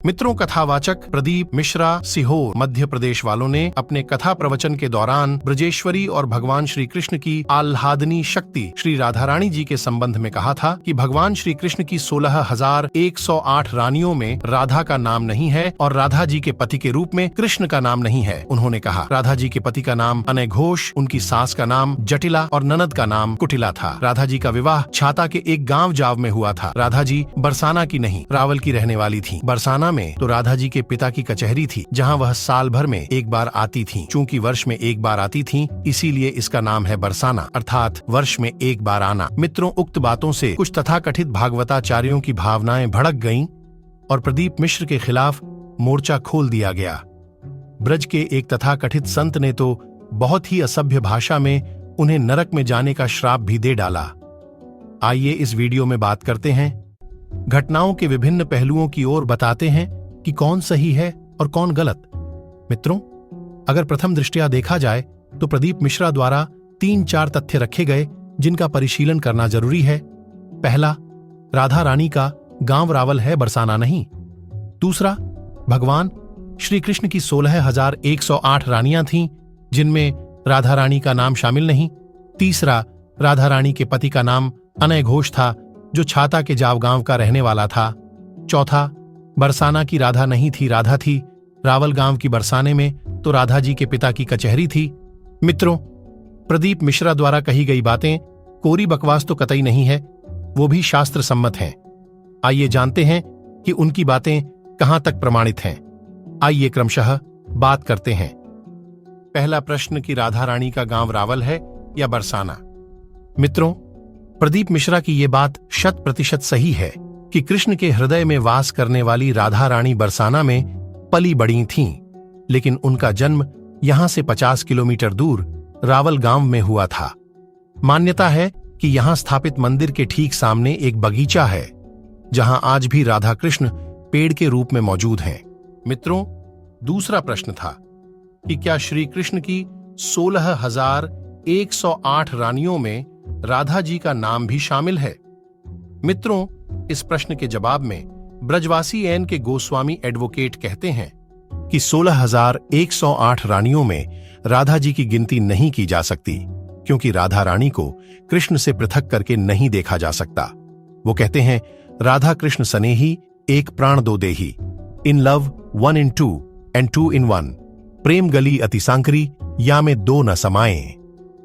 मित्रों, कथावाचक प्रदीप मिश्रा सीहोर मध्य प्रदेश वालों ने अपने कथा प्रवचन के दौरान ब्रजेश्वरी और भगवान श्री कृष्ण की आह्लादनी शक्ति श्री राधा रानी जी के संबंध में कहा था कि भगवान श्री कृष्ण की 16,108 रानियों में राधा का नाम नहीं है और राधा जी के पति के रूप में कृष्ण का नाम नहीं है। उन्होंने कहा, राधा जी के पति का नाम अनय घोष, उनकी सास का नाम जटिला और ननद का नाम कुटिला था। राधा जी का विवाह छाता के एक गाँव जाव में हुआ था। राधा जी बरसाना की नहीं, रावल की रहने वाली थी। बरसाना में तो राधा जी के पिता की कचहरी थी, जहां वह साल भर में एक बार आती थीं। चूंकि वर्ष में एक बार आती थीं, इसीलिए इसका नाम है बरसाना, अर्थात वर्ष में एक बार आना। मित्रों, उक्त बातों से कुछ तथाकथित भागवताचार्यों की भावनाएं भड़क गईं और प्रदीप मिश्र के खिलाफ मोर्चा खोल दिया गया। ब्रज के एक तथाकथित संत ने तो बहुत ही असभ्य भाषा में उन्हें नरक में जाने का श्राप भी दे डाला। आइए इस वीडियो में बात करते हैं, घटनाओं के विभिन्न पहलुओं की ओर बताते हैं कि कौन सही है और कौन गलत। मित्रों, अगर प्रथम दृष्टया देखा जाए तो प्रदीप मिश्रा द्वारा 3-4 तथ्य रखे गए जिनका परिशीलन करना जरूरी है। पहला, राधा रानी का गांव रावल है, बरसाना नहीं। दूसरा, भगवान श्री कृष्ण की 16,108 रानियां थीं, जिनमें राधा रानी का नाम शामिल नहीं। तीसरा, राधा रानी के पति का नाम अनय घोष था, जो छाता के जाव गांव का रहने वाला था। चौथा, बरसाना की राधा नहीं थी, राधा थी रावल गांव की बरसाने में, तो राधा जी के पिता की कचहरी थी। मित्रों, प्रदीप मिश्रा द्वारा कही गई बातें कोरी बकवास तो कतई नहीं है, वो भी शास्त्र सम्मत हैं। आइए जानते हैं कि उनकी बातें कहां तक प्रमाणित हैं। आइए क्रमशः बात करते हैं। पहला प्रश्न कि राधा रानी का गांव रावल है या बरसाना। मित्रों, प्रदीप मिश्रा की ये बात 100% सही है कि कृष्ण के हृदय में वास करने वाली राधा रानी बरसाना में पली बड़ी थीं, लेकिन उनका जन्म यहां से 50 किलोमीटर दूर रावल गांव में हुआ था। मान्यता है कि यहां स्थापित मंदिर के ठीक सामने एक बगीचा है, जहां आज भी राधा कृष्ण पेड़ के रूप में मौजूद हैं। मित्रों, दूसरा प्रश्न था कि क्या श्री कृष्ण की 16,108 रानियों में राधा जी का नाम भी शामिल है। मित्रों, इस प्रश्न के जवाब में ब्रजवासी एन के गोस्वामी एडवोकेट कहते हैं कि 16,108 रानियों में राधा जी की गिनती नहीं की जा सकती, क्योंकि राधा रानी को कृष्ण से पृथक करके नहीं देखा जा सकता। वो कहते हैं, राधा कृष्ण सनेही एक प्राण दो देही, in love 1 in 2 and 2 in 1, प्रेम गली अति सांकरी, या में दो न समाये।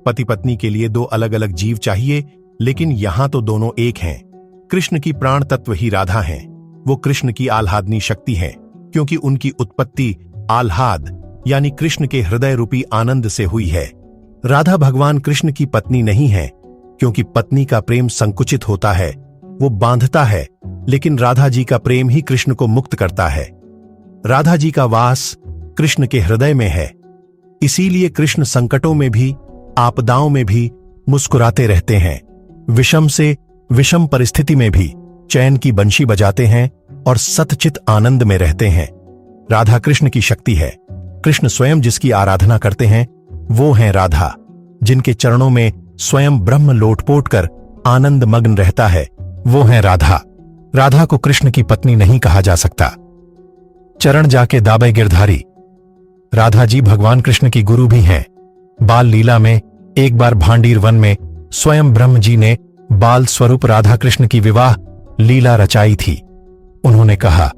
पति पत्नी के लिए दो अलग अलग जीव चाहिए, लेकिन यहां तो दोनों एक हैं। कृष्ण की प्राण तत्व ही राधा हैं। वो कृष्ण की आह्लादनी शक्ति हैं, क्योंकि उनकी उत्पत्ति आह्लाद यानी कृष्ण के हृदय रूपी आनंद से हुई है। राधा भगवान कृष्ण की पत्नी नहीं है, क्योंकि पत्नी का प्रेम संकुचित होता है, वो बांधता है, लेकिन राधा जी का प्रेम ही कृष्ण को मुक्त करता है। राधा जी का वास कृष्ण के हृदय में है, इसीलिए कृष्ण संकटों में भी, आपदाओं में भी मुस्कुराते रहते हैं। विषम से विषम परिस्थिति में भी चैन की बंशी बजाते हैं और सतचित आनंद में रहते हैं। राधा कृष्ण की शक्ति है। कृष्ण स्वयं जिसकी आराधना करते हैं, वो हैं राधा, जिनके चरणों में स्वयं ब्रह्म लोटपोट कर आनंद मग्न रहता है, वो हैं राधा। राधा को कृष्ण की पत्नी नहीं कहा जा सकता। चरण जाके दाबे गिरधारी। राधा जी भगवान कृष्ण की गुरु भी हैं। बाल लीला में एक बार भांडीर वन में स्वयं ब्रह्म जी ने बाल स्वरूप राधा कृष्ण की विवाह लीला रचाई थी। उन्होंने कहा,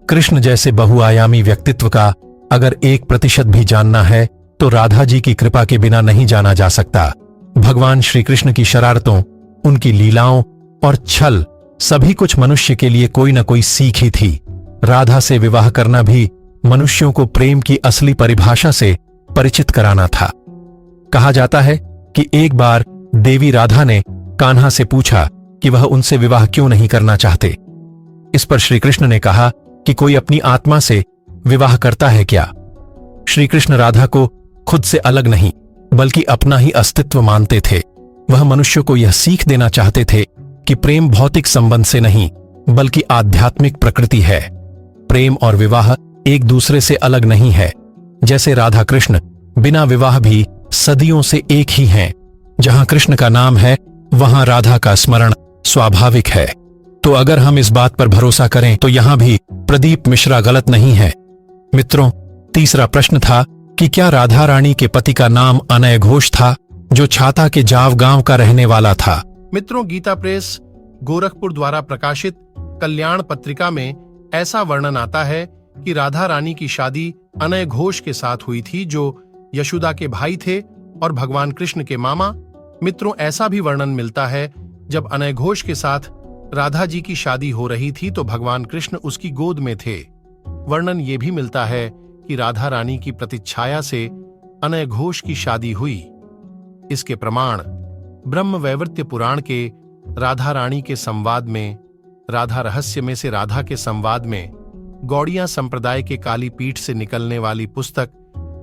कृष्ण जैसे बहुआयामी व्यक्तित्व का अगर 1% भी जानना है तो राधा जी की कृपा के बिना नहीं जाना जा सकता। भगवान श्री कृष्ण की शरारतों, उनकी लीलाओं और छल, सभी कुछ मनुष्य के लिए कोई न कोई सीख ही थी। राधा से विवाह करना भी मनुष्यों को प्रेम की असली परिभाषा से परिचित कराना था। कहा जाता है कि एक बार देवी राधा ने कान्हा से पूछा कि वह उनसे विवाह क्यों नहीं करना चाहते। इस पर श्री कृष्ण ने कहा कि कोई अपनी आत्मा से विवाह करता है क्या? श्री कृष्ण राधा को खुद से अलग नहीं, बल्कि अपना ही अस्तित्व मानते थे। वह मनुष्य को यह सीख देना चाहते थे कि प्रेम भौतिक संबंध से नहीं, बल्कि आध्यात्मिक प्रकृति है। प्रेम और विवाह एक दूसरे से अलग नहीं है। जैसे राधा कृष्ण बिना विवाह भी सदियों से एक ही हैं। जहां कृष्ण का नाम है, वहां राधा का स्मरण स्वाभाविक है। तो अगर हम इस बात पर भरोसा करें तो यहाँ भी प्रदीप मिश्रा गलत नहीं है। मित्रों, तीसरा प्रश्न था कि क्या राधा रानी के पति का नाम अनय घोष था, जो छाता के जाव गांव का रहने वाला था। मित्रों, गीता प्रेस गोरखपुर द्वारा प्रकाशित कल्याण पत्रिका में ऐसा वर्णन आता है कि राधा रानी की शादी अनय घोष के साथ हुई थी, जो यशोदा के भाई थे और भगवान कृष्ण के मामा। मित्रों, ऐसा भी वर्णन मिलता है जब अनय घोष के साथ राधा जी की शादी हो रही थी तो भगवान कृष्ण उसकी गोद में थे। वर्णन ये भी मिलता है कि राधा रानी की प्रतिच्छाया से अनय घोष की शादी हुई। इसके प्रमाण ब्रह्म वैवर्त्य पुराण के राधा रानी के संवाद में, राधा रहस्य में से राधा के संवाद में, गौड़िया संप्रदाय के काली पीठ से निकलने वाली पुस्तक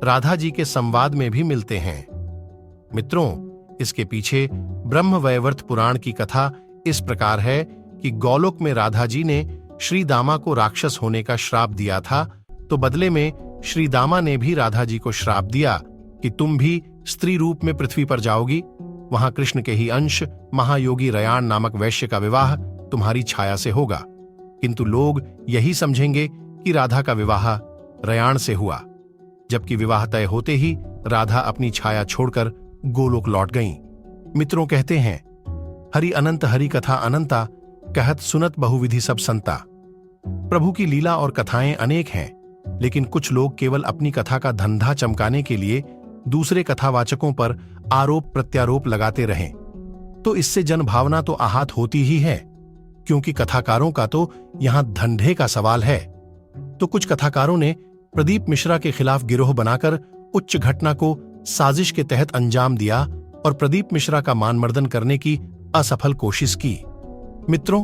राधा जी के संवाद में भी मिलते हैं। मित्रों, इसके पीछे ब्रह्म वैवर्त पुराण की कथा इस प्रकार है कि गोलोक में राधा जी ने श्री दामा को राक्षस होने का श्राप दिया था, तो बदले में श्री दामा ने भी राधा जी को श्राप दिया कि तुम भी स्त्री रूप में पृथ्वी पर जाओगी, वहां कृष्ण के ही अंश महायोगी रयान नामक वैश्य का विवाह तुम्हारी छाया से होगा। किंतु लोग यही समझेंगे कि राधा का विवाह रयान से हुआ, जबकि विवाह तय होते ही राधा अपनी छाया छोड़कर गोलोक लौट गईं। मित्रों कहते हैं, हरि अनंत हरि कथा अनंता, कहत सुनत बहुविधि सब संता। प्रभु की लीला और कथाएं अनेक हैं, लेकिन कुछ लोग केवल अपनी कथा का धंधा चमकाने के लिए दूसरे कथावाचकों पर आरोप प्रत्यारोप लगाते रहें, तो इससे जनभावना तो आहत होती ही है, क्योंकि कथाकारों का तो यहां धंधे का सवाल है। तो कुछ कथाकारों ने प्रदीप मिश्रा के खिलाफ गिरोह बनाकर उच्च घटना को साजिश के तहत अंजाम दिया और प्रदीप मिश्रा का मानमर्दन करने की असफल कोशिश की। मित्रों,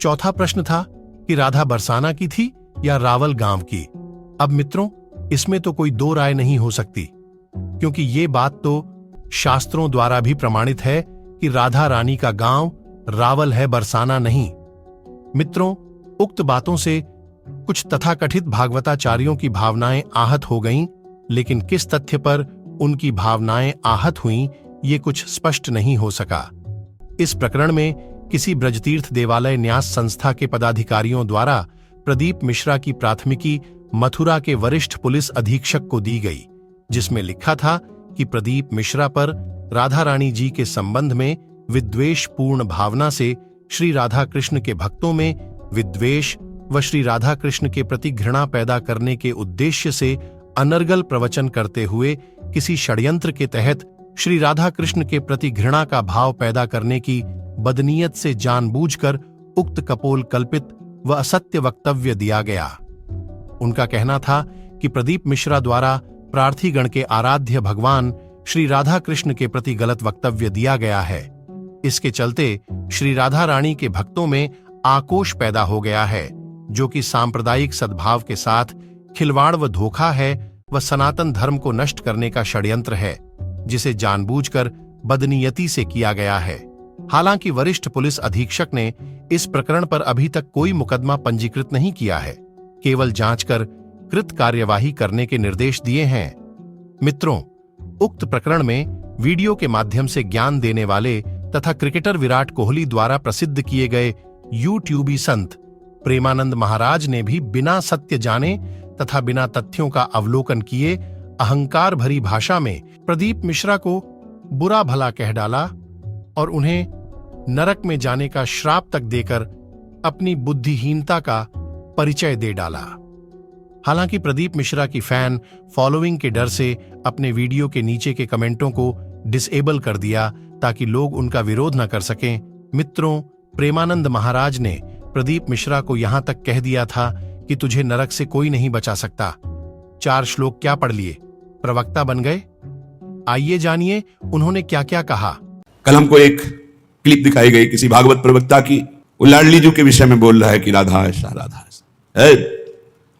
चौथा प्रश्न था कि राधा बरसाना की थी या रावल गांव की। अब मित्रों, इसमें तो कोई दो राय नहीं हो सकती, क्योंकि ये बात तो शास्त्रों द्वारा भी प्रमाणित है कि राधा रानी का गांव रावल है, बरसाना नहीं। मित्रों, उक्त बातों से कुछ तथाकथित भागवताचार्यों की भावनाएं आहत हो गईं, लेकिन किस तथ्य पर उनकी भावनाएं आहत हुईं, ये कुछ स्पष्ट नहीं हो सका। इस प्रकरण में किसी ब्रजतीर्थ देवालय न्यास संस्था के पदाधिकारियों द्वारा प्रदीप मिश्रा की प्राथमिकी मथुरा के वरिष्ठ पुलिस अधीक्षक को दी गई, जिसमें लिखा था कि प्रदीप मिश्रा पर राधा रानी जी के संबंध में विद्वेषपूर्ण भावना से श्री राधा कृष्ण के भक्तों में विद्वेष व श्री राधा कृष्ण के प्रति घृणा पैदा करने के उद्देश्य से अनर्गल प्रवचन करते हुए किसी षड्यंत्र के तहत श्री राधा कृष्ण के प्रति घृणा का भाव पैदा करने की बदनीयत से जानबूझकर उक्त कपोल कल्पित व असत्य वक्तव्य दिया गया। उनका कहना था कि प्रदीप मिश्रा द्वारा प्रार्थीगण के आराध्य भगवान श्री राधा कृष्ण के प्रति गलत वक्तव्य दिया गया है। इसके चलते श्री राधा रानी के भक्तों में आक्रोश पैदा हो गया है, जो कि सांप्रदायिक सद्भाव के साथ खिलवाड़ व धोखा है व सनातन धर्म को नष्ट करने का षड्यंत्र है, जिसे जानबूझकर बदनीयती से किया गया है। हालांकि वरिष्ठ पुलिस अधीक्षक ने इस प्रकरण पर अभी तक कोई मुकदमा पंजीकृत नहीं किया है, केवल जांच कर कृत कार्यवाही करने के निर्देश दिए हैं। मित्रों, उक्त प्रकरण में वीडियो के माध्यम से ज्ञान देने वाले तथा क्रिकेटर विराट कोहली द्वारा प्रसिद्ध किए गए यूट्यूबी संत प्रेमानंद महाराज ने भी बिना सत्य जाने तथा बिना तथ्यों का अवलोकन किए अहंकार भरी भाषा में प्रदीप मिश्रा को बुरा भला कह डाला और उन्हें नरक में जाने का श्राप तक देकर अपनी बुद्धिहीनता का परिचय दे डाला। हालांकि प्रदीप मिश्रा की फैन फॉलोइंग के डर से अपने वीडियो के नीचे के कमेंटों को डिसेबल कर दिया ताकि लोग उनका विरोध न कर सकें। मित्रों, प्रेमानंद महाराज ने प्रदीप मिश्रा को यहां तक कह दिया था कि तुझे नरक से कोई नहीं बचा सकता। 4 श्लोक क्या पढ़ लिए, प्रवक्ता बन गए। आइए जानिए उन्होंने क्या क्या कहा। कल हमको एक क्लिप दिखाई गई किसी भागवत प्रवक्ता की, वो लाडली जी के विषय में बोल रहा है कि राधा ऐसा राधा ऐसा।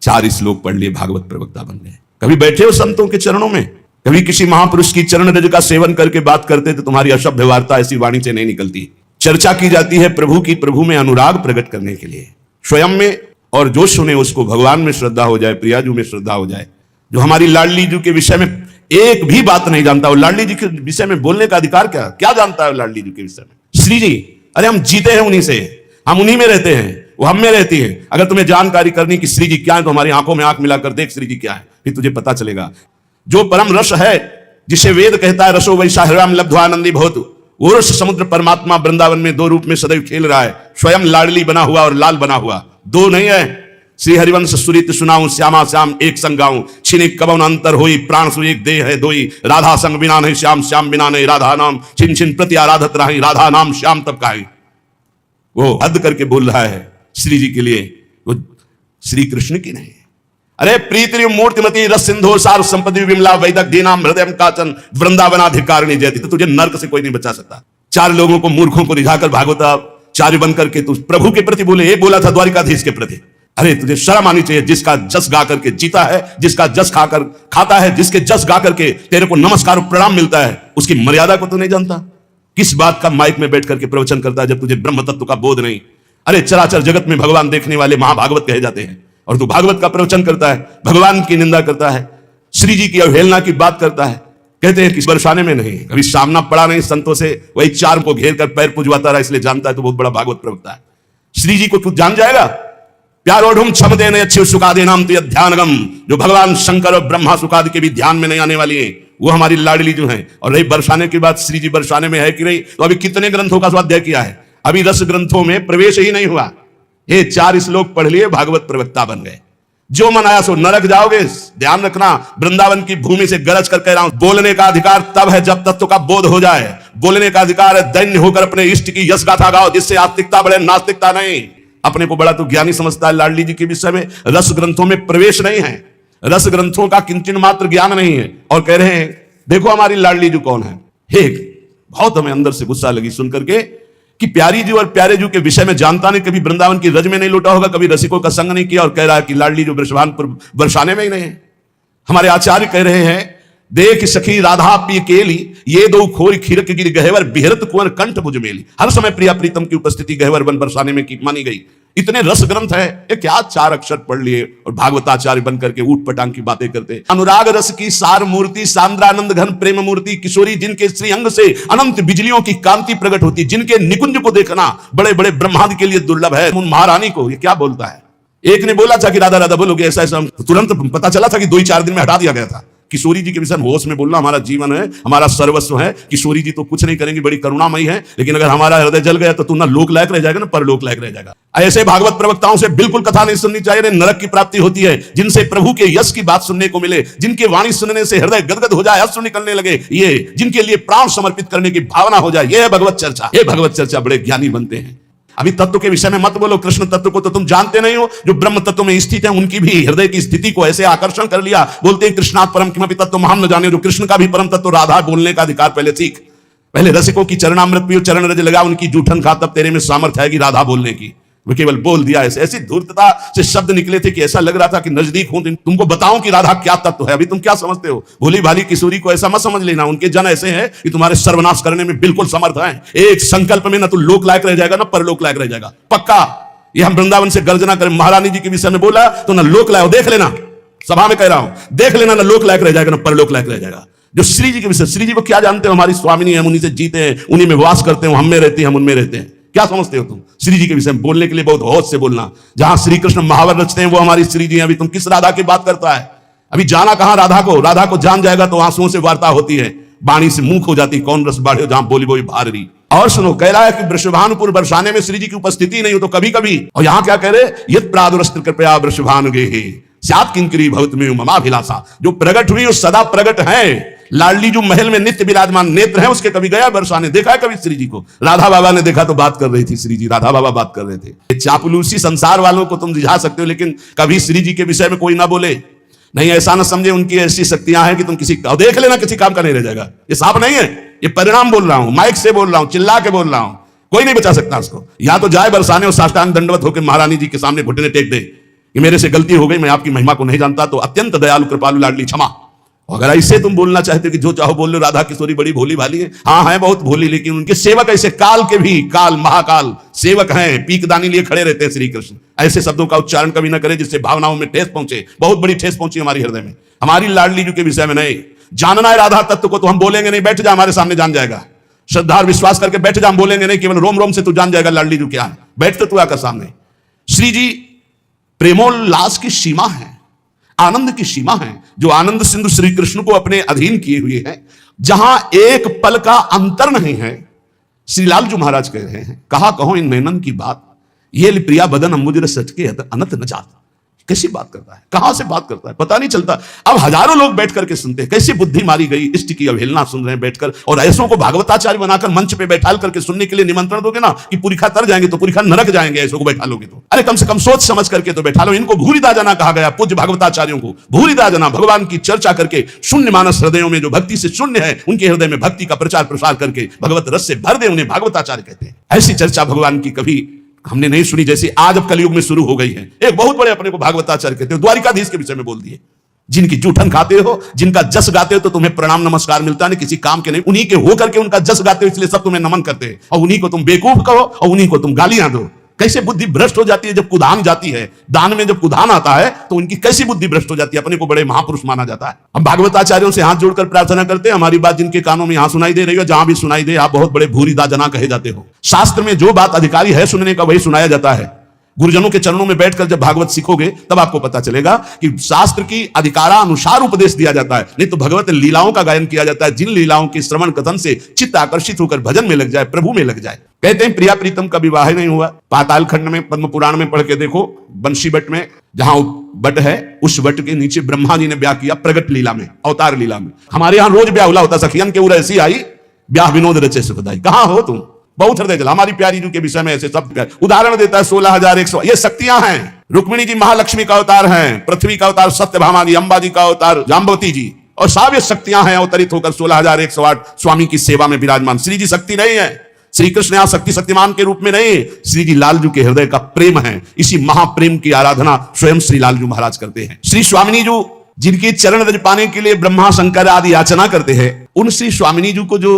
4 श्लोक पढ़ लिए, भागवत प्रवक्ता बन गए। कभी बैठे हो संतों के चरणों में, कभी किसी महापुरुष की चरण रज का सेवन करके बात करते तो तुम्हारी अशुद्ध वार्ता ऐसी वाणी से नहीं निकलती। चर्चा की जाती है प्रभु की, प्रभु में अनुराग प्रकट करने के लिए स्वयं में, और जो सुने उसको भगवान में श्रद्धा हो जाए, प्रियाजू में श्रद्धा हो जाए। जो हमारी लाडली जी के विषय में एक भी बात नहीं जानता, वो लाडली जी के विषय में बोलने का अधिकार क्या जानता है लाडली जी के विषय में? श्री जी, अरे हम जीते हैं उन्हीं से, हम उन्हीं में रहते हैं, वो हम में रहती है। अगर तुम्हें जानकारी करनी कि श्री जी क्या है तो हमारी आंखों में आंख मिलाकर देख श्री जी क्या है, फिर तुझे पता चलेगा। जो परम रस है, जिसे वेद कहता है रसो वैसा हृदय लब्ध्वानंदी भवतु, वो रस समुद्र परमात्मा वृंदावन में दो रूप में सदैव खेल रहा है, स्वयं लाडली बना हुआ और लाल बना हुआ, दो नहीं है। श्री हरिवंश सुरित सुनाऊं श्यामा श्याम एक संग गाऊं, छिनिक कबन अंतर होई प्राण सु एक देह है दोई, राधा संग बिना नहीं श्याम श्याम बिना नहीं राधा नाम, छिन छिन प्रति आराधत रही राधा नाम श्याम तब काई। वो हद करके बोल रहा है श्री जी के लिए, वो श्री कृष्ण की नहीं। अरे प्रीति मूर्तिमती रस सिंधु सार संपत्ति विमला वैदक दीनाम हृदय काचन वृंदावनाधिकारिणी जयति, तो तुझे नर्क से कोई नहीं बचा सकता। चार लोगों को मूर्खों को रिझाकर भागवताचार्य बन करके तू प्रभु के प्रति बोले, ये बोला था द्वारिकाधीश के प्रति। अरे तुझे शर्म आनी चाहिए, जिसका जस गा करके जीता है, जिसका जस खाकर खाता है, जिसके जस गा करके तेरे को नमस्कार प्रणाम मिलता है, उसकी मर्यादा को तू नहीं जानता। किस बात का माइक में बैठ करके प्रवचन करता है जब तुझे ब्रह्म तत्व का बोध नहीं। अरे चराचर जगत में भगवान देखने वाले महाभागवत कहे जाते हैं, और तू भागवत का प्रवचन करता है, भगवान की निंदा करता है, श्री जी की अवहेलना की बात करता है। कहते हैं कि बरसाने में नहीं, कभी सामना पड़ा नहीं संतों से, वही चार को घेर कर पैर पुजवाता रहा, इसलिए जानता है तो बहुत बड़ा भागवत प्रवक्ता है। श्री जी को तू जान जाएगा। प्यारो ढूंढ क्षम देने अच्छे सुखादे नाम तो ध्यानगम, जो भगवान शंकर और ब्रह्मा सुखादि के भी ध्यान में नहीं आने वाली है, वो हमारी लाडली जो है। और रही बरसाने की बात, श्री जी बरसाने में है कि नहीं, तो अभी कितने ग्रंथों का स्वाध्याय किया है, अभी रस ग्रंथों में प्रवेश ही नहीं हुआ। ये 4 श्लोक पढ़ लिए, भागवत प्रवक्ता बन गए। जो मन आया सो नरक जाओगे। ध्यान रखना, वृंदावन की भूमि से गरज कर कह रहा हूं, बोलने का अधिकार तब है जब तत्व का बोध हो जाए। बोलने का अधिकार है दैन्य होकर अपने इष्ट की यश गाथा गाओ, जिससे आस्तिकता बढ़े, नास्तिकता नहीं। अपने को बड़ा तो ज्ञानी समझता है, लाडली जी के विषय में रस ग्रंथों में प्रवेश नहीं है, रस ग्रंथों का किंचन मात्र ज्ञान नहीं है, और कह रहे हैं देखो हमारी लाडली जी कौन है। बहुत हमें अंदर से गुस्सा लगी सुन करके कि प्यारी जी और प्यारे जी के विषय में जानता नहीं, कभी वृंदावन की रज में नहीं लौटा होगा, कभी रसिकों का संग नहीं किया, और कह रहा है कि लाडली जो वृषभानपुर बरसाने में ही नहीं है। हमारे आचार्य कह रहे हैं, देख सखी राधा पी केली, ये दो खोरी खीरक गिर गहवर बिहरत कुंवर कंठ भुज मेली। हर समय प्रिया प्रीतम की उपस्थिति गहवर वन बरसाने में की मानी गई। इतने रस ग्रंथ है, ये क्या 4 अक्षर पढ़ लिए और भागवताचार्य बन करके ऊट पटांग की बातें करते। अनुराग रस की सार मूर्ति, सांद्रानंद घन प्रेम मूर्ति किशोरी, जिनके श्री अंग से अनंत बिजलियों की कांति प्रकट होती, जिनके निकुंज को देखना बड़े बड़े ब्रह्मादि के लिए दुर्लभ है। उन महारानी को ये क्या बोलता है। एक ने बोला था कि राधा राधा बोलोगे, ऐसा ऐसा, तुरंत पता चला था कि 2-4 दिन में हटा दिया गया था। किशोरी जी के विषय में होश में बोलना हमारा जीवन है, हमारा सर्वस्व है। किशोरी जी तो कुछ नहीं करेंगी, बड़ी करुणामयी है, लेकिन अगर हमारा हृदय जल गया तो तू ना लोक लायक रह जाएगा ना परलोक लायक रह जाएगा। ऐसे भागवत प्रवक्ताओं से बिल्कुल कथा नहीं सुननी चाहिए। नरक की प्राप्ति होती है जिनसे प्रभु के यश की बात सुनने को मिले, जिनके वाणी सुनने से हृदय गदगद हो जाए, अश्रु निकलने लगे, ये जिनके लिए प्राण समर्पित करने की भावना हो जाए, ये है भगवत चर्चा। ये भगवत चर्चा बड़े ज्ञानी बनते हैं। अभी तत्व के विषय में मत बोलो, कृष्ण तत्व को तो तुम जानते नहीं हो। जो ब्रह्म तत्व में स्थित है उनकी भी हृदय की स्थिति को ऐसे आकर्षण कर लिया। बोलते हैं कृष्णात् परम किमपि तत्व हम न जाने। जो कृष्ण का भी परम तत्व राधा बोलने का अधिकार पहले सीख। पहले रसिकों की चरणामृत पियो, चरण रज लगा, उनकी जूठन खा, तब तेरे में सामर्थ्य आएगी राधा बोलने की। वो केवल बोल दिया, ऐसी धूर्तता से शब्द निकले थे कि ऐसा लग रहा था कि नजदीक हूं, तुमको बताऊं कि राधा क्या तत्व है। अभी तुम क्या समझते हो। भोली भाली किशोरी को ऐसा मत समझ लेना। उनके जन ऐसे हैं कि तुम्हारे सर्वनाश करने में बिल्कुल समर्थ हैं। एक संकल्प में ना तू लोक लायक रह जाएगा ना परलोक लायक रह जाएगा, पक्का। ये हम वृंदावन से गर्जना करें, महारानी जी के विषय में बोला तो ना लोक लायक, देख लेना, सभा में कह रहा हूं, देख लेना, ना लोक लायक रह जाएगा ना परलोक लायक रह जाएगा। जो श्री जी के विषय, श्री जी को क्या जानते हो, हमारी स्वामिनी है, हम उन्हीं से जीते हैं, उन्हीं में वास करते हैं, हम में रहते हैं, हम उनमें रहते हैं। क्या समझते हो तुम। श्री जी के विषय में बोलने के लिए बहुत होश से बोलना। जहां श्री कृष्ण महावर रचते हैं वो हमारी श्री जी। अभी तुम किस राधा की बात करता है। अभी जाना कहां राधा को। राधा को जान जाएगा तो आंसुओं से वार्ता होती है, वाणी से मुंह हो जाती, कौन रस बाढ़े जहां बोली बोली भार रही। और सुनो, कह रहा है कि वृषभानुपुर बरसाने में श्री जी की उपस्थिति नहीं हो तो कभी कभी, और यहां क्या कह रहे, यत् प्रादुरस्त्र कृपया वृषभानुगे स्यात् किंकरी भवतु ममाभिलाषा। जो प्रकट हुई वो सदा प्रकट है। लाडली जो महल में नित्य विराजमान नेत्र है उसके, कभी गया बरसाने, देखा है कभी श्री जी को। राधा बाबा ने देखा तो बात कर रही थी श्री जी, राधा बाबा बात कर रहे थे। चापलूसी संसार वालों को तुम रिझा सकते हो, लेकिन कभी श्री जी के विषय में कोई ना बोले। नहीं, ऐसा ना समझे उनकी ऐसी शक्तियां हैं कि तुम किसी, देख लेना, किसी काम का नहीं रह जाएगा। ये साफ नहीं है, ये परिणाम बोल रहा हूं, माइक से बोल रहा हूं, चिल्ला के बोल रहा हूं। कोई नहीं बचा सकता उसको। या तो जाए बरसाने और साष्टांग दंडवत होकर महारानी जी के सामने घुटने टेक दे कि मेरे से गलती हो गई, मैं आपकी महिमा को नहीं जानता, तो अत्यंत दयालु कृपालु लाडली क्षमा। अगर ऐसे तुम बोलना चाहते कि जो चाहो बोल लो, राधा किशोरी बड़ी भोली भाली है, हाँ है बहुत भोली, लेकिन उनके सेवक ऐसे काल के भी, काल महाकाल सेवक हैं, पीकदानी लिए खड़े रहते हैं श्री कृष्ण। ऐसे शब्दों का उच्चारण कभी ना करें जिससे भावनाओं में ठेस पहुंचे। बहुत बड़ी ठेस पहुंची हमारी हृदय में। हमारी लाडली जी के विषय में नहीं जानना है राधा तत्व को तो हम बोलेंगे नहीं, बैठ जा हमारे सामने जान जाएगा। श्रद्धा और विश्वास करके बैठ जा, हम बोलेंगे नहीं, केवल रोम रोम से तू जान जाएगा लाडली जू क्या है। बैठ तो तू आकर सामने। श्री जी प्रेमोल्लास की सीमा है, आनंद की सीमा है, जो आनंद सिंधु श्री कृष्ण को अपने अधीन किए हुए हैं, जहां एक पल का अंतर नहीं है। श्री लालजू महाराज कह रहे हैं, कहा कहो इन नैनन की बात, ये प्रिया बदन अंबुजर सच के अनंत न जात। कैसी बात करता है, कहां से बात करता है, पता नहीं चलता। अब हजारों लोग बैठ करके सुनते हैं, कैसी बुद्धि मारी गई, इष्ट की अवहेलना सुन रहे हैं बैठकर, और ऐसों को भागवताचार्य बनाकर मंच पे बैठाल करके सुनने के लिए निमंत्रण दोगे ना कि पुरीखा तर जाएंगे तो पुरीखा नरक जाएंगे, ऐसों को बैठा लोगे तो। अरे कम से कम सोच समझ करके तो बैठा लो। इनको भूरिदा जना कहा गया, पूज्य भागवताचार्यों को भूरिदा जना, भगवान की चर्चा करके शून्य मानस हृदयों में जो भक्ति से शून्य है, उनके हृदय में भक्ति का प्रचार प्रसार करके भगवत रस से भर दे, उन्हें भागवताचार्य कहते हैं। ऐसी चर्चा भगवान की कभी हमने नहीं सुनी जैसी आज अब कलयुग में शुरू हो गई है। एक बहुत बड़े अपने को भागवताचार्य कहते हो, द्वारिकाधीश के विषय में बोल दिए, जिनकी जूठन खाते हो, जिनका जस गाते हो तो तुम्हें प्रणाम नमस्कार मिलता नहीं, किसी काम के नहीं, उन्हीं के होकर के उनका जस गाते हो इसलिए सब तुम्हें नमन करते हैं, और उन्हीं को तुम बेवकूफ कहो और उन्हीं को तुम गालियां दो। कैसे बुद्धि भ्रष्ट हो जाती है जब कुदान जाती है, दान में जब कुदान आता है तो उनकी कैसी बुद्धि भ्रष्ट हो जाती है, अपने को बड़े महापुरुष माना जाता है। हम भागवताचार्यों से हाथ जोड़कर प्रार्थना करते हैं, हमारी बात जिनके कानों में यहां सुनाई दे रही हो, जहां भी सुनाई दे, आप बहुत बड़े भूरिदा जना कहे जाते हो। शास्त्र में जो बात अधिकारी है सुनने का वही सुनाया जाता है। गुरुजनों के चरणों में बैठकर जब भागवत सीखोगे तब आपको पता चलेगा कि शास्त्र की अधिकारानुसार उपदेश दिया जाता है, नहीं तो भगवत लीलाओं का गायन किया जाता है, जिन लीलाओं के श्रवण कथन से चित्त आकर्षित होकर भजन में लग जाए, प्रभु में लग जाए। कहते हैं प्रिया प्रीतम का विवाह नहीं हुआ। पाताल खंड में पद्म पुराण में पढ़ के देखो, बंशी बट में जहां बट है, उस बट के नीचे ब्रह्मा जी ने ब्याह किया प्रगट लीला में, अवतार लीला में। हमारे यहां रोज ब्याह होता, सखियन के उर ऐसी आई, ब्याह विनोद रचे सुखदाई। कहां हो तुम, बहुत हृदय जल। हमारी प्यारी जी के विषय में ऐसे सब उदाहरण देता है 16,100। ये शक्तियां हैं। रुक्मिणी जी महालक्ष्मी का अवतार हैं, पृथ्वी का अवतार सत्यभामा जी, अंबा जी का अवतार जाम्बवती जी, और सब ये शक्तियां हैं अवतरित होकर 16,108 स्वामी की सेवा में विराजमान। श्री जी शक्ति नहीं है, श्री कृष्ण यहां शक्तिमान के रूप में नहीं, श्री जी लालजू के हृदय का प्रेम है। इसी महाप्रेम की आराधना स्वयं श्री लालजू महाराज करते हैं। श्री स्वामिनी जी जिनके चरण रज पाने के लिए ब्रह्मा शंकर आदि याचना करते हैं, उन श्री स्वामिनी जी को जो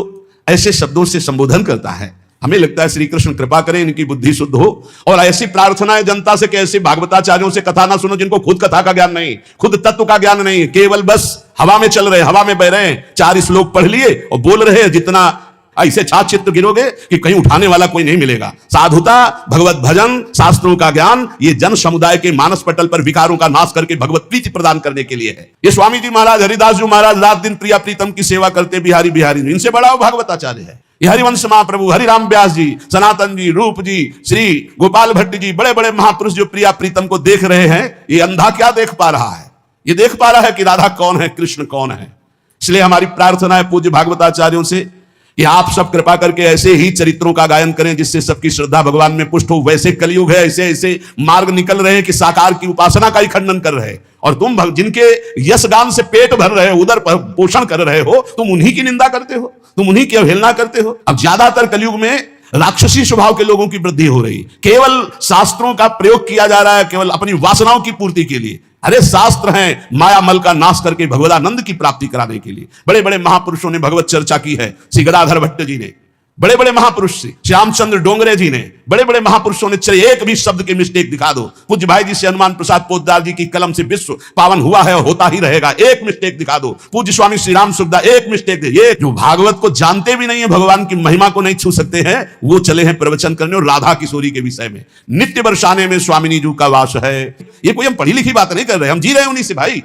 ऐसे शब्दों से संबोधन करता है, हमें लगता है श्री कृष्ण कृपा करें, इनकी बुद्धि शुद्ध हो। और ऐसी प्रार्थना है जनता से कि ऐसे भागवताचार्यों से कथा ना सुनो जिनको खुद कथा का ज्ञान नहीं, खुद तत्व का ज्ञान नहीं, केवल बस हवा में चल रहे, हवा में बह रहे हैं, 4 श्लोक पढ़ लिए और बोल रहे हैं। जितना ऐसे छाछ चित्त गिरोगे कि कहीं उठाने वाला कोई नहीं मिलेगा। साधुता, भगवत भजन, शास्त्रों का ज्ञान, ये जन समुदाय के मानस पटल पर विकारों का नाश करके भगवत प्रीति प्रदान करने के लिए है। ये स्वामी जी महाराज, हरिदास जी महाराज रात दिन प्रिया प्रीतम की सेवा करते, बिहारी बिहारी, इनसे बड़ा वो भागवताचार्य है। ये हरिवंश महाप्रभु, हरिराम व्यास जी, सनातन जी, रूप जी, श्री गोपाल भट्ट जी, बड़े बड़े महापुरुष जो प्रिया प्रीतम को देख रहे हैं, ये अंधा क्या देख पा रहा है? ये देख पा रहा है कि राधा कौन है, कृष्ण कौन है। इसलिए हमारी प्रार्थना है पूज्य भागवताचार्यों से कि आप सब कृपा करके ऐसे ही चरित्रों का गायन करें जिससे सबकी श्रद्धा भगवान में पुष्ट हो। वैसे कलयुग है, ऐसे ऐसे मार्ग निकल रहे हैं कि साकार की उपासना का ही खंडन कर रहे हैं, और तुम जिनके यश गान से पेट भर रहे हो, उदर पोषण कर रहे हो, तुम उन्हीं की निंदा करते हो, तुम उन्हीं की अवहेलना करते हो। अब ज्यादातर कलयुग में राक्षसी स्वभाव के लोगों की वृद्धि हो रही, केवल शास्त्रों का प्रयोग किया जा रहा है केवल अपनी वासनाओं की पूर्ति के लिए। अरे शास्त्र हैं माया मल का नाश करके भगवदानंद की प्राप्ति कराने के लिए। बड़े बड़े महापुरुषों ने भगवत चर्चा की है। श्री गदाधर भट्ट जी ने, बड़े बड़े महापुरुष से श्यामचंद्र डोंगरे जी ने, बड़े बड़े महापुरुषों ने, चलिए एक भी शब्द के मिस्टेक दिखा दो। पूज्य भाई जी से हनुमान प्रसाद पोद्दार जी की कलम से विश्व पावन हुआ है और होता ही रहेगा, एक मिस्टेक दिखा दो। पूज्य स्वामी श्री राम सुखदा एक मिस्टेक दे। ये जो भागवत को जानते भी नहीं है, भगवान की महिमा को नहीं छू सकते हैं, वो चले हैं प्रवचन करने और राधा किशोरी के विषय में। नित्य बरसाने में स्वामिनी जी का वास है। ये कोई हम पढ़ी लिखी बात नहीं कर रहे, हम जी रहे हैं उन्हीं से भाई,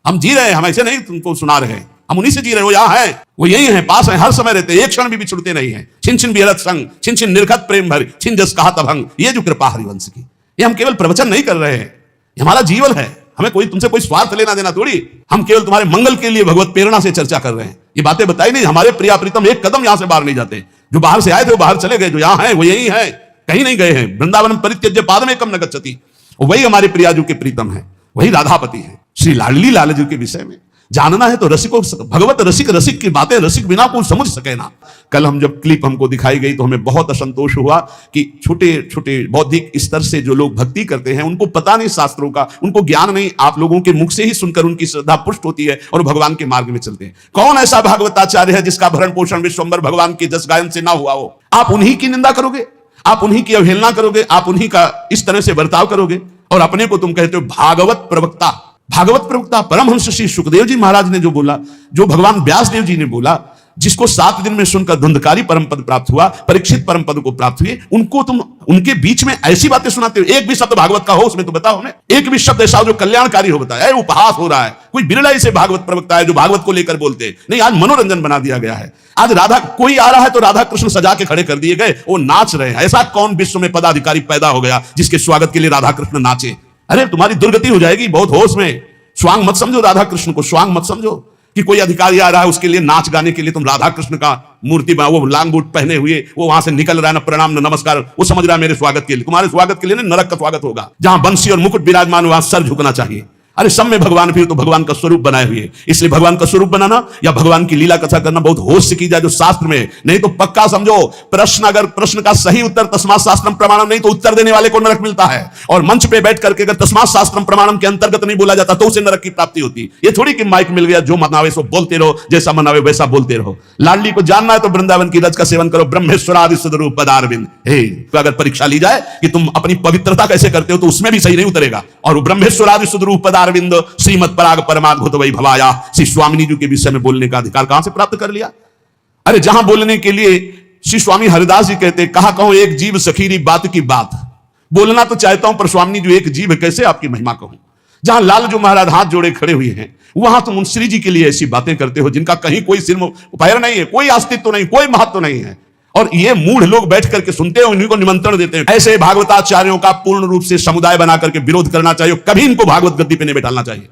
हम जी रहे हैं, हम ऐसे नहीं तुमको सुना रहे हैं, हम उन्हीं से जी रहे हैं। वो यहाँ है, वो यही है, पास है, हर समय रहते, एक क्षण भी बिछुड़ते नहीं है। छिन छिन बिहरत संग, छिन छिन निर्खत प्रेम भर, छिन जस कहा तभंग। ये जो कृपा हरिवंश की, ये हम केवल प्रवचन नहीं कर रहे हैं, ये हमारा जीवन है। हमें कोई तुमसे कोई स्वार्थ लेना देना थोड़ी, हम केवल तुम्हारे मंगल के लिए भगवत प्रेरणा से चर्चा कर रहे हैं। ये बातें बताई नहीं, हमारे प्रिया प्रीतम एक कदम यहां से बाहर नहीं जाते। जो बाहर से आए थे वो बाहर चले गए, जो यहाँ है वो यही है, कहीं नहीं गए हैं। वृंदावन परित्यज्य पादमेकं न गच्छति, वही हमारे प्रियाजू के प्रीतम है, वही राधापति है। श्री लाडली लालजू के विषय में जानना है तो रसिको, भगवत रसिक, रसिक की बातें रसिक बिना कोई समझ सके ना। कल हम जब क्लिप हमको दिखाई गई तो हमें बहुत असंतोष हुआ कि छोटे छोटे बौद्धिक स्तर से जो लोग भक्ति करते हैं, उनको पता नहीं शास्त्रों का, उनको ज्ञान नहीं, आप लोगों के मुख से ही सुनकर उनकी श्रद्धा पुष्ट होती है और भगवान के मार्ग में चलते हैं। कौन ऐसा भागवताचार्य है जिसका भरण पोषण विश्वम्बर भगवान के जस गायन से ना हुआ हो? आप उन्हीं की निंदा करोगे, आप उन्हीं की अवहेलना करोगे, आप उन्हीं का इस तरह से बर्ताव करोगे, और अपने को तुम कहते हो भागवत प्रवक्ता। भागवत प्रवक्ता परमहंस श्री सुखदेव जी महाराज ने जो बोला, जो भगवान व्यास देव जी ने बोला, जिसको 7 दिन में सुनकर धुंधकारी परम पद प्राप्त हुआ, परीक्षित परम पद को प्राप्त हुए, उनको तुम उनके बीच में ऐसी बातें सुनाते हो। एक भी शब्द भागवत का हो उसमें तो बताओ हमें, एक भी शब्द ऐसा हो जो कल्याणकारी हो बताया। उपहास हो रहा है, कोई बिरला से भागवत प्रवक्ता है जो भागवत को लेकर बोलते हैं। नहीं, आज मनोरंजन बना दिया गया है। आज राधा कोई आ रहा है तो राधा कृष्ण सजा के खड़े कर दिए गए, वो नाच रहे हैं। ऐसा कौन विश्व में पदाधिकारी पैदा हो गया जिसके स्वागत के लिए राधा कृष्ण नाचे? अरे तुम्हारी दुर्गति हो जाएगी, बहुत होश में। स्वांग मत समझो राधा कृष्ण को, स्वांग मत समझो कि कोई अधिकारी आ रहा है उसके लिए नाच गाने के लिए तुम राधा कृष्ण का मूर्ति बना, वो लांग बूट पहने हुए वो वहां से निकल रहा है, ना प्रणाम न नमस्कार, वो समझ रहा है मेरे स्वागत के लिए। तुम्हारे स्वागत के लिए नहीं, नरक का स्वागत होगा। जहां बंसी और मुकुट विराजमान वहां सर झुकना चाहिए। अरे सब में भगवान फिर तो भगवान का स्वरूप बनाए हुए, इसलिए भगवान का स्वरूप बनाना या भगवान की लीला कथा करना बहुत होश से की जाए जो शास्त्र में। नहीं तो पक्का समझो, अगर प्रश्न का सही उत्तर तस्मात् शास्त्रम प्रमाणम नहीं तो उत्तर देने वाले को नरक मिलता है। और मंच पे बैठ करके अगर तस्मात् शास्त्रम प्रमाणम के अंतर्गत नहीं बोला जाता तो उसे नरक की प्राप्ति होती। ये थोड़ी कि माइक मिल गया जो मनावे सो बोलते रहो, जैसा मनावे वैसा बोलते रहो। लाडली को जानना है तो वृंदावन की रज का सेवन करो, ब्रह्मेश्वरादि सदरूप पदारविंद। तो अगर परीक्षा ली जाए कि तुम अपनी पवित्रता कैसे करते हो तो उसमें भी सही नहीं उतरेगा। और ब्रह्मेश्वरादि सदरूप पदारविंद श्रीमद पराग परमाद्भुत वै भवाया, श्री स्वामिनी जी के विषय में बोलने का अधिकार कहां से प्राप्त कर लिया? अरे जहां बोलने के लिए श्री स्वामी हरिदास जी कहते, कहा कहूं एक जीव सखीरी बात की बात। बोलना तो चाहता हूं पर स्वामिनी जो एक जीव है कैसे आपकी महिमा कहूं। जहां लाल जो महाराज हाथ जोड़े खड़े हुए हैं वहां तुम उन श्री जी के लिए ऐसी बातें करते हो जिनका कहीं कोई सिर पैर नहीं है, कोई अस्तित्व नहीं, कोई महत्व नहीं है। और ये मूढ़ लोग बैठ करके सुनते हैं, इन्हीं को निमंत्रण देते हैं। ऐसे भागवताचार्यों का पूर्ण रूप से समुदाय बना करके विरोध करना चाहिए, कभी इनको भागवत गद्दी पे नहीं बैठाना चाहिए।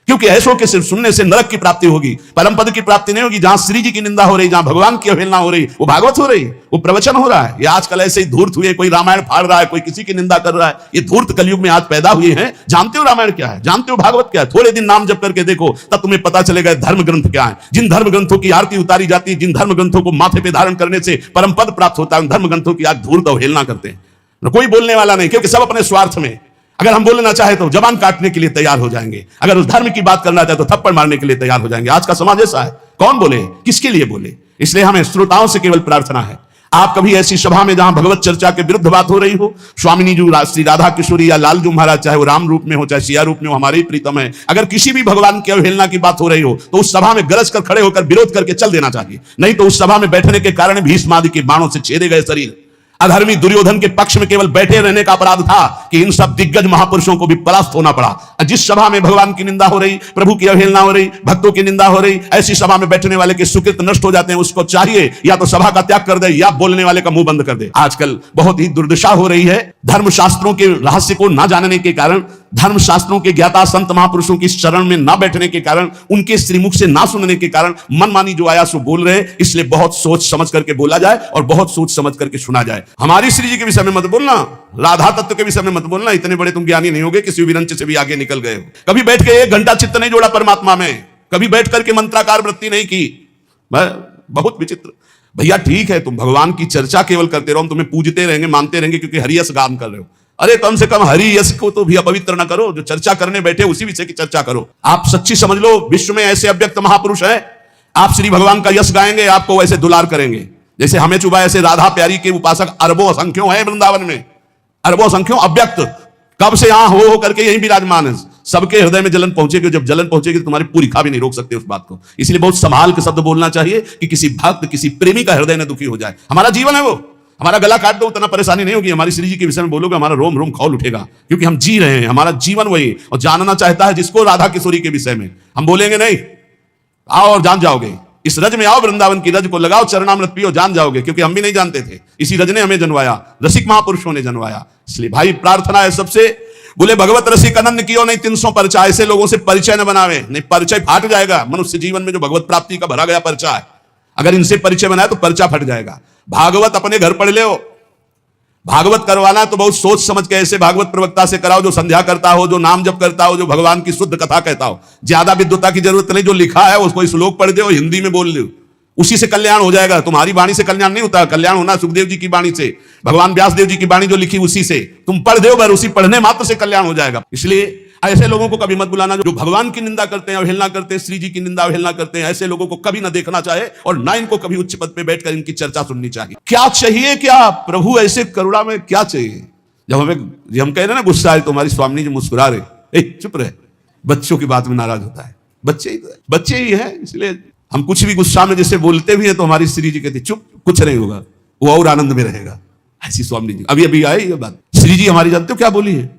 क्योंकि ऐसों के सिर्फ सुनने से नरक की प्राप्ति होगी, परम पद की प्राप्ति नहीं होगी। जहां श्री जी की निंदा हो रही, जहां भगवान की अवहेलना हो रही, वो भागवत हो रही, वो प्रवचन हो रहा है। ये आजकल ऐसे ही धूर्त हुए, कोई रामायण फाड़ रहा है, कोई किसी की निंदा कर रहा है। ये धूर्त कलयुग में आज पैदा हुए हैं। जानते हो रामायण क्या है, जानते हो भागवत क्या है? थोड़े दिन नाम जप करके देखो तब तुम्हें पता चलेगा धर्म ग्रंथ क्या है। जिन धर्म ग्रंथों की आरती उतारी जाती है, जिन धर्म ग्रंथों को माथे पे धारण करने से परम पद प्राप्त होता है, उन धर्म ग्रंथों की आज धूर्त अवहेलना करते हैं। कोई बोलने वाला नहीं, क्योंकि सब अपने स्वार्थ में। अगर हम बोलना चाहे तो जबान काटने के लिए तैयार हो जाएंगे, अगर उस धर्म की बात करना चाहे तो थप्पड़ मारने के लिए तैयार हो जाएंगे। आज का समाज ऐसा है, कौन बोले, किसके लिए बोले? इसलिए हमें श्रोताओं से केवल प्रार्थना है, आप कभी ऐसी सभा में जहां भगवत चर्चा के विरुद्ध बात हो रही हो, स्वामिनी जी श्री राधा किशोरी या लालजू महाराज, चाहे वो राम रूप में हो चाहे सिया रूप में हो, हमारे ही प्रीतम है, अगर किसी भी भगवान की अवहेलना की बात हो रही हो तो उस सभा में गरज कर खड़े होकर विरोध करके चल देना चाहिए। नहीं तो उस सभा में बैठने के कारण भीष्म आदि के बाणों से छेदे गए शरीर, अधर्मी दुर्योधन के पक्ष में केवल बैठे रहने का अपराध था कि इन सब दिग्गज महापुरुषों को भी परास्त होना पड़ा। जिस सभा में भगवान की निंदा हो रही, प्रभु की अवहेलना हो रही, भक्तों की निंदा हो रही, ऐसी सभा में बैठने वाले के सुकृत नष्ट हो जाते हैं। उसको चाहिए या तो सभा का त्याग कर दे या बोलने वाले का मुंह बंद कर दे। आजकल बहुत ही दुर्दशा हो रही है। धर्मशास्त्रों के रहस्य को ना जानने के कारण, धर्मशास्त्रों के ज्ञाता संत महापुरुषों की शरण में ना बैठने के कारण, उनके श्रीमुख से ना सुनने के कारण मनमानी जो आया सो बोल रहे हैं। इसलिए बहुत सोच समझ करके बोला जाए और बहुत सोच समझ करके सुना जाए। हमारी श्री जी के विषय में मत बोलना, राधा तत्व के विषय में मत बोलना। इतने बड़े तुम ज्ञानी नहीं होगे, किसी विरंच से भी आगे निकल गए हो। कभी बैठ के 1 घंटा चित्त नहीं जोड़ा परमात्मा में, कभी बैठ करके मंत्राकार वृत्ति नहीं की। बहुत विचित्र। भैया ठीक है, तुम भगवान की चर्चा केवल करते रहो, हम तुम्हें पूजते रहेंगे, मानते रहेंगे क्योंकि हरियस गान कर रहे हो। अरे कम से कम हरि यश को तो भी अपवित्र ना करो। जो चर्चा करने बैठे उसी विषय की चर्चा करो। आप सच्ची समझ लो, विश्व में ऐसे अव्यक्त महापुरुष हैं, आप श्री भगवान का यश गाएंगे, आपको वैसे दुलार करेंगे। जैसे हमें चुबा, ऐसे राधा प्यारी के उपासक अरबों असंख्यों हैं वृंदावन में, अरबों असंख्यों अव्यक्त, कब से यहां हो करके यही विराजमान है। सबके हृदय में जलन पहुंचेगी, जब जलन पहुंचेगी तो तुम्हारी पूरी खा भी नहीं रोक सकते उस बात को। इसलिए बहुत संभाल के शब्द बोलना चाहिए कि किसी भक्त, किसी प्रेमी का हृदय न दुखी हो जाए। हमारा जीवन है वो, हमारा गला काट दो उतना परेशानी नहीं होगी। हमारी श्री जी के विषय में बोलोगे हमारा रोम रोम खौल उठेगा, क्योंकि हम जी रहे हैं, हमारा जीवन वही। और जानना चाहता है जिसको राधा किशोरी के विषय में, हम बोलेंगे नहीं, आओ और जान जाओगे। इस रज में आओ, वृंदावन की रज को लगाओ, चरणामृत पियो, जान जाओगे। क्योंकि हम भी नहीं जानते थे, इसी रज ने हमें जनवाया, रसिक महापुरुषों ने जनवाया। इसलिए भाई प्रार्थना है सबसे, बोले भगवत रसिक अनन्य कियो नहीं 300 पर्चा। ऐसे लोगों से परिचय न बनावे, नहीं परिचय फाट जाएगा। मनुष्य जीवन में जो भगवत प्राप्ति का भरा गया पर्चा है, अगर इनसे परिचय बनाए तो पर्चा फट जाएगा। भागवत अपने घर पढ़ ले, भागवत करवाना तो बहुत सोच समझ के ऐसे भागवत प्रवक्ता से कराओ जो संध्या करता हो, जो नाम जप करता हो, जो भगवान की शुद्ध कथा कहता हो। ज्यादा विद्वता की जरूरत नहीं, जो लिखा है उसको श्लोक पढ़ दो, हिंदी में बोल दो, उसी से कल्याण हो जाएगा। तुम्हारी वाणी से कल्याण नहीं होता, कल्याण होना सुखदेव जी की वाणी से, भगवान व्यास देव जी की वाणी जो लिखी उसी से तुम पढ़ दो, बर उसी पढ़ने मात्र से कल्याण हो जाएगा। इसलिए ऐसे लोगों को कभी मत बुलाना जो भगवान की निंदा करते हैं, अवहेलना करते हैं, श्री जी की निंदा अवहेलना करते हैं। ऐसे लोगों को कभी ना देखना चाहे और ना इनको कभी उच्च पद पे बैठकर इनकी चर्चा सुननी चाहिए। क्या चाहिए, क्या प्रभु ऐसे करुणा में क्या चाहिए? जब हम कह रहे ना गुस्सा है, तुम्हारी स्वामी जी मुस्कुरा रहे, चुप रहे, बच्चों की बात में नाराज होता है। बच्चे ही है, इसलिए हम कुछ भी गुस्सा में जैसे बोलते भी हैं तो हमारी श्री जी कहती चुप, कुछ नहीं होगा, वो और आनंद में रहेगा। ऐसी स्वामी जी अभी अभी आए ये बात, श्री जी हमारी जानते हो क्या बोली है,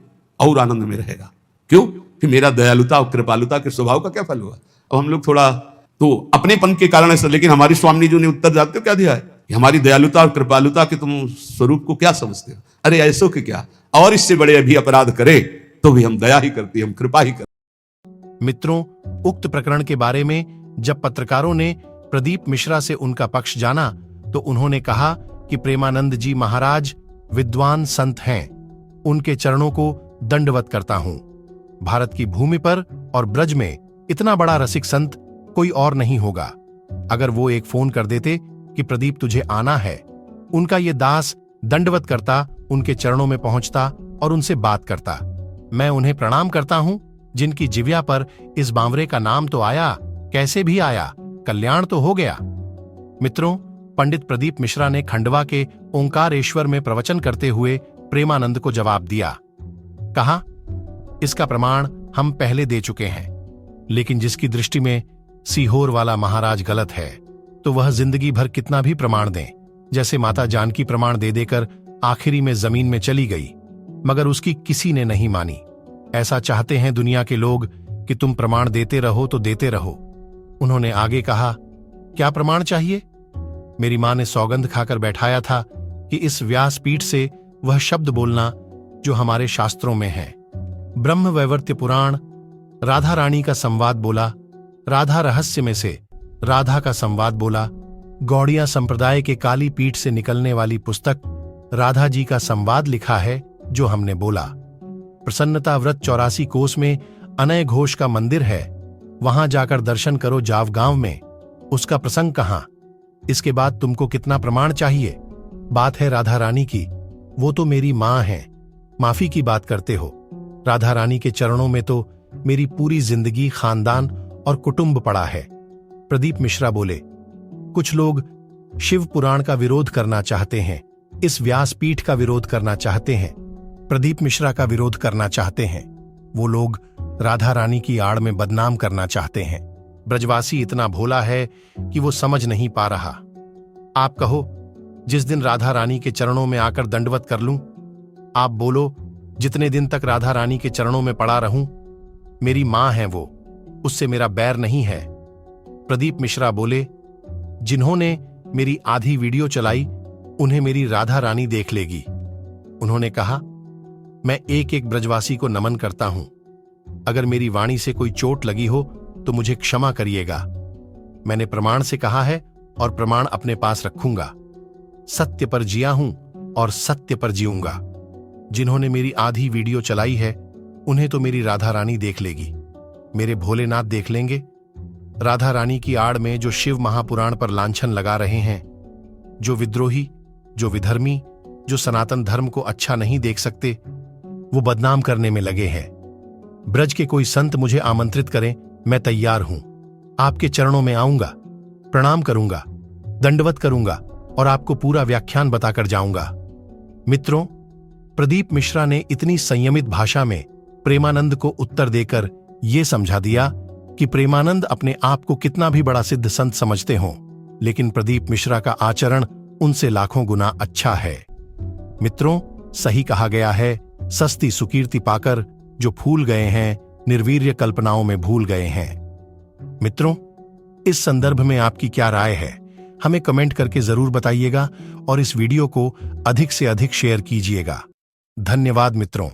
और आनंद में रहेगा। क्यों कि मेरा दयालुता और कृपालुता के स्वभाव का क्या फल हुआ। अब हम लोग थोड़ा तो अपनेपन के कारण ऐसा, लेकिन हमारी स्वामी जी ने उत्तर जानते हो क्या दिया है कि हमारी दयालुता और कृपालुता के तुम स्वरूप को क्या समझते हो। अरे ऐसो के क्या, और इससे बड़े अभी अपराध करे तो भी हम दया ही करती, हम कृपा ही करते। मित्रों, उक्त प्रकरण के बारे में जब पत्रकारों ने प्रदीप मिश्रा से उनका पक्ष जाना तो उन्होंने कहा कि प्रेमानंद जी महाराज विद्वान संत हैं, उनके चरणों को दंडवत करता हूं। भारत की भूमि पर और ब्रज में इतना बड़ा रसिक संत कोई और नहीं होगा। अगर वो एक फोन कर देते कि प्रदीप तुझे आना है, उनका ये दास दंडवत करता, उनके चरणों में पहुंचता और उनसे बात करता। मैं उन्हें प्रणाम करता हूं जिनकी जिव्या पर इस बांवरे का नाम तो आया, कैसे भी आया, कल्याण तो हो गया। मित्रों, पंडित प्रदीप मिश्रा ने खंडवा के ओंकारेश्वर में प्रवचन करते हुए प्रेमानंद को जवाब दिया। कहा, इसका प्रमाण हम पहले दे चुके हैं, लेकिन जिसकी दृष्टि में सीहोर वाला महाराज गलत है तो वह जिंदगी भर कितना भी प्रमाण दें। जैसे माता जानकी प्रमाण दे देकर आखिरी में जमीन में चली गई, मगर उसकी किसी ने नहीं मानी। ऐसा चाहते हैं दुनिया के लोग कि तुम प्रमाण देते रहो तो देते रहो। उन्होंने आगे कहा, क्या प्रमाण चाहिए? मेरी मां ने सौगंध खाकर बैठाया था कि इस व्यासपीठ से वह शब्द बोलना जो हमारे शास्त्रों में है। ब्रह्म वैवर्त्य पुराण राधा रानी का संवाद बोला, राधा रहस्य में से राधा का संवाद बोला, गौड़िया संप्रदाय के काली पीठ से निकलने वाली पुस्तक राधा जी का संवाद लिखा है जो हमने बोला। प्रसन्नता व्रत 84 कोस में अनय घोष का मंदिर है, वहां जाकर दर्शन करो जावगांव में। उसका प्रसंग कहां? इसके बाद तुमको कितना प्रमाण चाहिए? बात है राधा रानी की, वो तो मेरी मां है, माफी की बात करते हो। राधा रानी के चरणों में तो मेरी पूरी जिंदगी, खानदान और कुटुंब पड़ा है। प्रदीप मिश्रा बोले, कुछ लोग शिव पुराण का विरोध करना चाहते हैं, इस व्यासपीठ का विरोध करना चाहते हैं, प्रदीप मिश्रा का विरोध करना चाहते हैं। वो लोग राधा रानी की आड़ में बदनाम करना चाहते हैं। ब्रजवासी इतना भोला है कि वो समझ नहीं पा रहा। आप कहो, जिस दिन राधा रानी के चरणों में आकर दंडवत कर लूं। आप बोलो, जितने दिन तक राधा रानी के चरणों में पड़ा रहूं। मेरी मां है वो, उससे मेरा बैर नहीं है। प्रदीप मिश्रा बोले, जिन्होंने मेरी आधी वीडियो चलाई उन्हें मेरी राधा रानी देख लेगी। उन्होंने कहा, मैं एक एक ब्रजवासी को नमन करता हूं। अगर मेरी वाणी से कोई चोट लगी हो तो मुझे क्षमा करिएगा। मैंने प्रमाण से कहा है और प्रमाण अपने पास रखूंगा। सत्य पर जिया हूं और सत्य पर जीऊंगा। जिन्होंने मेरी आधी वीडियो चलाई है उन्हें तो मेरी राधा रानी देख लेगी, मेरे भोलेनाथ देख लेंगे। राधा रानी की आड़ में जो शिव महापुराण पर लांछन लगा रहे हैं, जो विद्रोही, जो विधर्मी, जो सनातन धर्म को अच्छा नहीं देख सकते, वो बदनाम करने में लगे हैं। ब्रज के कोई संत मुझे आमंत्रित करें, मैं तैयार हूं। आपके चरणों में आऊंगा, प्रणाम करूंगा, दंडवत करूंगा और आपको पूरा व्याख्यान बताकर जाऊंगा। मित्रों, प्रदीप मिश्रा ने इतनी संयमित भाषा में प्रेमानंद को उत्तर देकर यह समझा दिया कि प्रेमानंद अपने आप को कितना भी बड़ा सिद्ध संत समझते हों, लेकिन प्रदीप मिश्रा का आचरण उनसे लाखों गुना अच्छा है। मित्रों, सही कहा गया है, सस्ती सुकीर्ति पाकर जो फूल गए हैं, निर्वीर्य कल्पनाओं में भूल गए हैं। मित्रों, इस संदर्भ में आपकी क्या राय है, हमें कमेंट करके जरूर बताइएगा और इस वीडियो को अधिक से अधिक शेयर कीजिएगा। धन्यवाद मित्रों।